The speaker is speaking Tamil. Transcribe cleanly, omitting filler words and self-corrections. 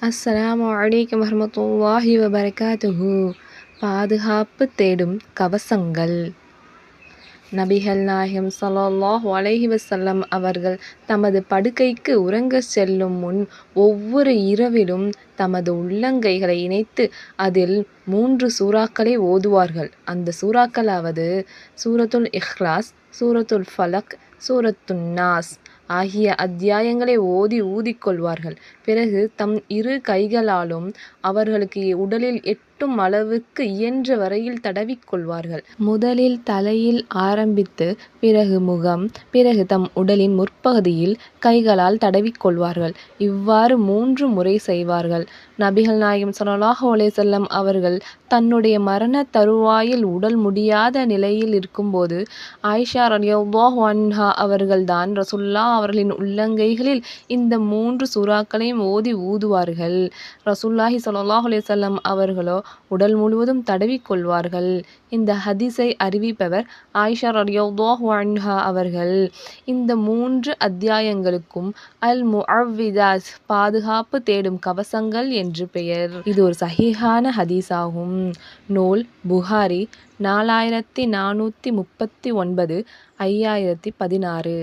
அஸ்ஸலாமு அலைக்கும் வரஹ்மத்துல்லாஹி வபரகாத்துஹு. பாதுகாப்பு தேடும் கவசங்கள். நபிகள் நாயகம் ஸல்லல்லாஹு அலைஹி வஸல்லம் அவர்கள் தமது படுக்கைக்கு உறங்கச் செல்லும் முன் ஒவ்வொரு இரவிலும் தமது உள்ளங்கைகளை இணைத்து அதில் 3 சூறாக்களை ஓதுவார்கள். அந்த சூறாக்களாவது சூரத்துல் இஹ்லாஸ், சூரத்துல் ஃபலக், சூரத்துன் நாஸ் ஆகிய அத்தியாயங்களை ஓதி ஊதிக்கொள்வார்கள். பிறகு தம் இரு கைகளாலும் அவர்களுக்கு உடலில் எட்டும் அளவுக்கு இயன்ற வரையில் தடவிக்கொள்வார்கள். முதலில் தலையில் ஆரம்பித்து பிறகு முகம், பிறகு தம் உடலின் முற்பகுதியில் கைகளால் தடவிக்கொள்வார்கள். இவ்வாறு 3 முறை செய்வார்கள். நபிகள் நாயகம் ஸல்லல்லாஹு அலைஹி வஸல்லம் அவர்கள் தன்னுடைய மரண தருவாயில் உடல் முடியாத நிலையில் இருக்கும்போது ஆயிஷா ரலியல்லாஹு அன்ஹா அவர்கள்தான் ரசூலுல்லாஹ் அவர்களின் உள்ளங்கைகளில் இந்த 3 சூறாக்களையும் ஓதி ஊதுவார்கள். ரசூலுல்லாஹி ஸல்லல்லாஹு அலைஹி வஸல்லம் அவர்களோ உடல் முழுவதும் தடவிக்கொள்வார்கள். இந்த ஹதீஸை அறிவிப்பவர் ஆயிஷா ரலியல்லாஹு அன்ஹா அவர்கள். இந்த 3 அத்தியாயங்களுக்கும் அல் முஅவ்விதாத் பாதுகாப்பு தேடும் கவசங்கள் என்று பெயர். இது ஒரு சஹீஹான ஹதீஸாகும். நூல் புகாரி 4439, 5016.